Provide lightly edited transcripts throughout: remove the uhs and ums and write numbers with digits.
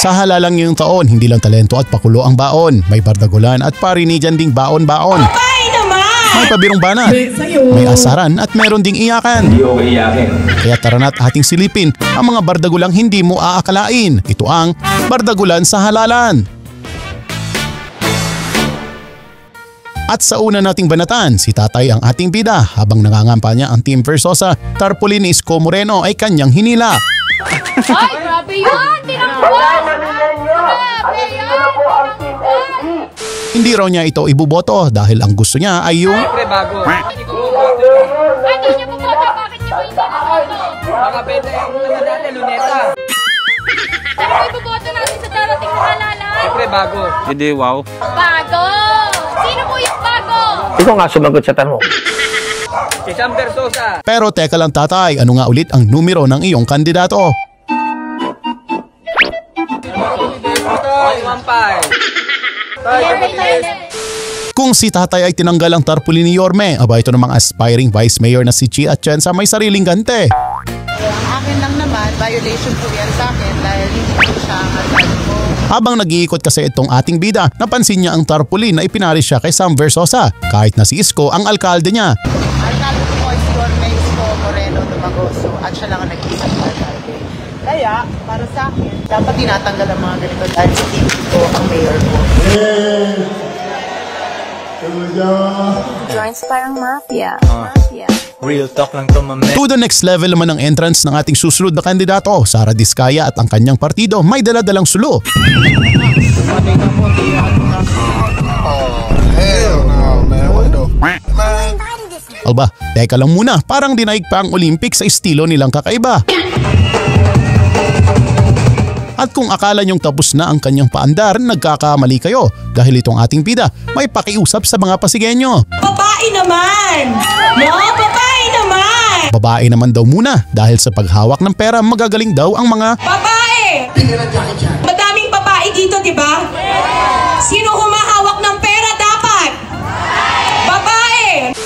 Sa halalang ngayong taon, hindi lang talento at pakulo ang baon. May bardagulan at parinigan ding baon-baon. May pabirong banat, may asaran at meron ding iyakan. Hindi ako iyakin. Kaya tara na't ating silipin ang mga bardagulang hindi mo aakalain. Ito ang bardagulan sa halalan. At sa una nating banatan, si Tatay ang ating bida habang nangangampanya ang Team Versosa. Tarpaulin ni Isko Moreno ay kanyang hinila. Ay, grabe yun! Tinakbuhan! Grabe yun! Hindi raw niya ito ibuboto dahil ang gusto niya ay yung Siyempre bago. Ay, di niyo buboto! Bakit niyo hindi buboto? Baka pwede yung naman natin, luneta. Ano ba ibuboto natin sa darating na halalan? Siyempre bago. Hindi, wow. Bago! Sino po yung bago? Ikaw nga sumagot sa tanong. Si Sam Versosa. Pero teka lang Tatay, ano nga ulit ang numero ng iyong kandidato? 1-5. Kung si Tatay ay tinanggal ang tarpaulin ni Yorme, aba ito namang aspiring Vice Mayor na si Chi Atienza may sariling gante. Ang akin lang naman, violation po yan sa akin dahil hindi po siya ang alkalde ko. Habang nag-iikot kasi itong ating bida, napansin niya ang tarpaulin na ipinari siya kay Sam Versosa, kahit na si Isko ang alkalde niya. Alkalde ko po is Yorme Isko Moreno Dumagoso at siya lang ang nag-iisang alkalde. Kaya, para sa akin, dapat tinatanggal ang mga ganito dahil hindi ko ang mayor ko. Joints parang mafia. Real talk lang to, mame. To the next level naman ang entrance ng ating susunod na kandidato, Sara Diskaya at ang kanyang partido may daladalang sulo. Alba, teka lang muna, parang dinaig pa ang Olympics sa estilo nilang kakaiba. At kung akala nyong tapos na ang kanyang paandar, nagkakamali kayo dahil itong ating bida may pakiusap sa mga Pasigueño. Babae naman! No, babae naman! Babae naman daw muna dahil sa paghawak ng pera magagaling daw ang mga Babae! Madaming babae dito, di ba? Sino humahawak ng pera dapat? Babae!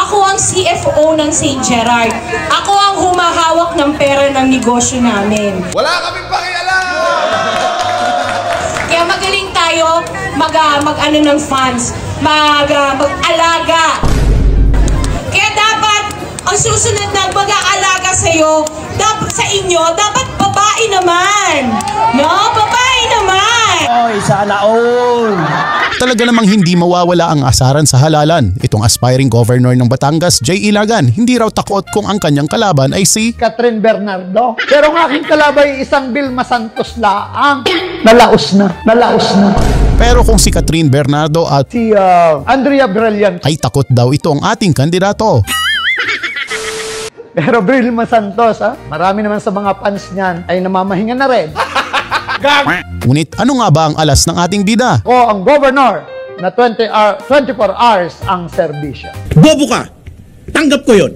Ako ang CFO ng St. Gerard. Ako ang humahawak ng pera ng negosyo namin. Wala kaming pakialam! Kaya magaling tayo mag-ano ng funds, mag-alaga. Kaya dapat ang susunod na mag-aalaga sa inyo, dapat babae naman. No? Babae naman! Oy, sana all! Talaga namang hindi mawawala ang asaran sa halalan. Itong aspiring governor ng Batangas, Jay Ilagan, hindi raw takot kung ang kanyang kalaban ay si Catherine Bernardo. Pero ang aking kalabay isang Vilma Santos laang. Nalaos na. Pero kung si Catherine Bernardo at Si Andrea Brilliant. ay takot daw ito ang ating kandidato. Pero Vilma Santos, marami naman sa mga fans niyan ay namamahinga na rin. Ngunit ano nga ba ang alas ng ating bida? Ako ang governor na 24 hours ang serbisyo. Bobo ka! Tanggap ko yun!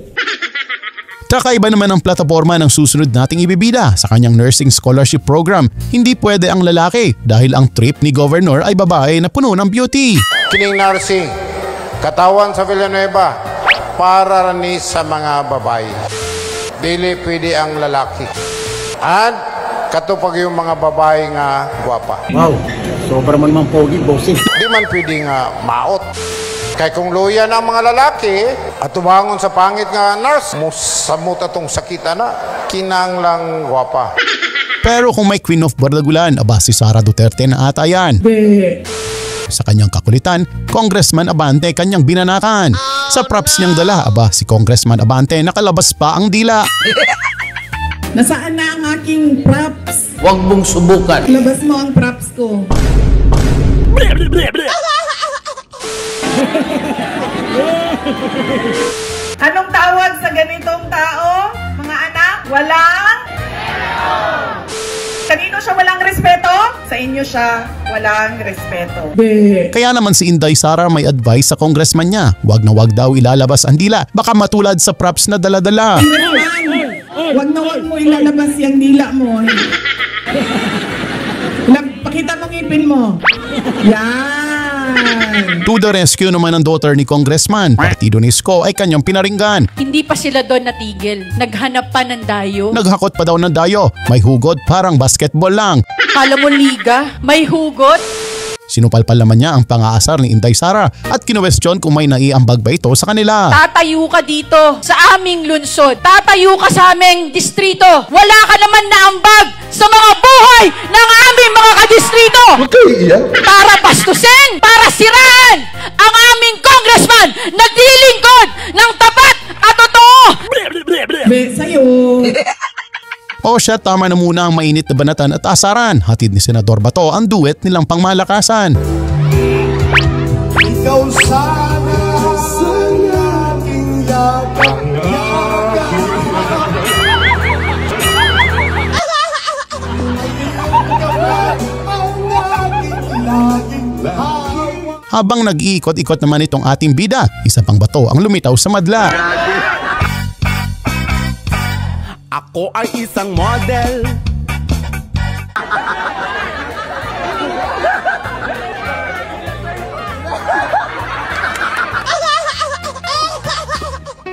Kakaiba naman ang plataforma ng susunod nating ibibida sa kanyang nursing scholarship program. Hindi pwede ang lalaki dahil ang trip ni Governor ay babae na puno ng beauty. Kining nursing, katawan sa Villanueva, para ni sa mga babae. Dili pwede ang lalaki. At katupag yung mga babae nga gwapa. Wow, sobra man mang pogi, bossing. Di man pwede nga maot. Kaya kung luya na ang mga lalaki, at tumangon sa pangit nga nurse, musamot atong sakita na, kinang lang gwapa. Pero kung may Queen of Bardagulan, aba si Sara Duterte na ata yan. Sa kanyang kakulitan, Congressman Abante kanyang binanakan. Sa props niyang dala, aba si Congressman Abante nakalabas pa ang dila. Nasaan na ang aking props? Huwag mong subukan. Labas mo ang props ko. Anong tawag sa ganitong tao, mga anak? Walang? Kanino siya walang respeto? Sa inyo siya walang respeto. Kaya naman si Inday Sara may advice sa congressman niya. Wag na wag daw ilalabas ang dila. Baka matulad sa props na dala-dala. Wag na wag mo ilalabas yung dila mo. Pakita mo ngipin mo. Yan. To the rescue naman ang daughter ni Congressman. Partido ni Isko ay kanyang pinaringgan. Hindi pa sila doon natigil. Naghanap pa ng dayo. Naghakot pa daw ng dayo. May hugot parang basketball lang. Kala mo liga? May hugot? Sinupalpal naman niya ang pang-aasar ni Inday Sara at kinuwestiyon kung may naiambag ba ito sa kanila. Tatayo ka dito sa aming lungsod. Tatayo ka sa aming distrito. Wala ka naman naambag sa mga buhay ng aming mga kadistrito. Para bastusin, para siraan ang aming congressman na dilingkod ng tapat at totoo. O siya, tama na muna ang mainit na banatan at asaran. Hatid ni Senador Bato ang duet nilang pangmalakasan. Ikaw sana sa aking Habang nag-iikot-ikot naman itong ating bida, isa pang bato ang lumitaw sa madla. Ako ay isang model.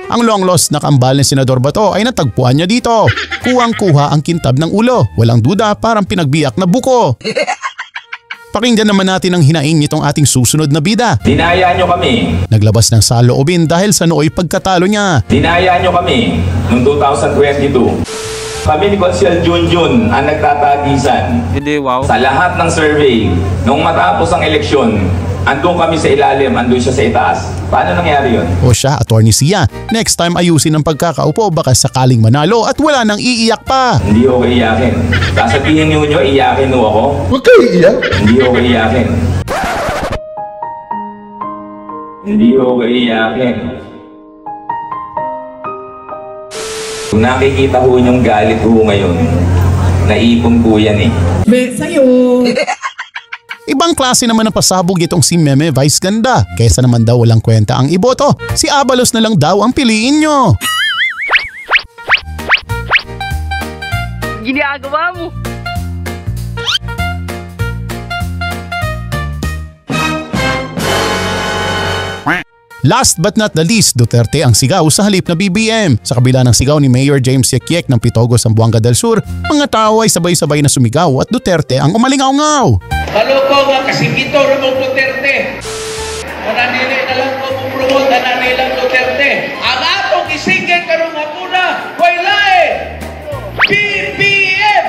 Ang long lost na kambal ni Senador Bato ay natagpuan niya dito. Kuwang-kuha ang kintab ng ulo. Walang duda, parang pinagbiyak na buko. Pakinggan naman natin ang hinaing nitong ating susunod na bida. Dinaya nyo kami. Naglabas ng saloobin dahil sa nooy pagkatalo niya. Dinaya nyo kami noong 2022. Kami ni Consiel Junjun ang nagtatagisan. Hindi, wow. Sa lahat ng survey, nung matapos ang eleksyon, andun kami sa ilalim, andun siya sa itaas. Paano nangyari yun? O siya, Atty. Sia, next time ayusin ang pagkakaupo baka sakaling manalo at wala nang iiyak pa. Hindi ako iyakin. Sasabihin nyo iyakin mo ako? Huwag kayo iyak. Hindi ako iyakin. Hindi ako iyakin. Kung nakikita ko yung galit ko ngayon, naipon ko yan eh. Sa'yo! Ibang klase naman ang pasabog itong si Meme Vice Ganda. Kesa naman daw walang kwenta ang iboto. Si Abalos na lang daw ang piliin nyo. Ginagawa mo. Last but not the least, Duterte ang sigaw sa halip na BBM. Sa kabila ng sigaw ni Mayor James Yekyek ng Pitogos ng Buanga del Sur, mga tao ay sabay-sabay na sumigaw at Duterte ang umalingaw-ngaw. Kaloko nga kasingkito ramong Duterte. Mananilay na lang ko promote ananay lang Duterte. Ang atong isinggan karong hapuna, wala eh! BBM!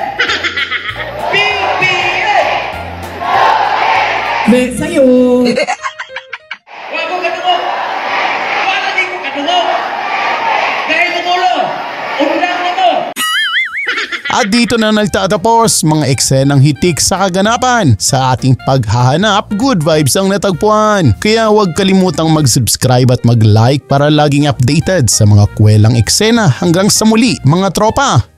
BBM! Sa'yo! Wago kadungo! Wala di ko kadungo! Dahil umulo! Undang na mo! At dito na nagtatapos mga eksenang hitik sa kaganapan. Sa ating paghahanap, good vibes ang natagpuan. Kaya huwag kalimutang mag-subscribe at mag-like para laging updated sa mga kwelang eksena. Hanggang sa muli mga tropa!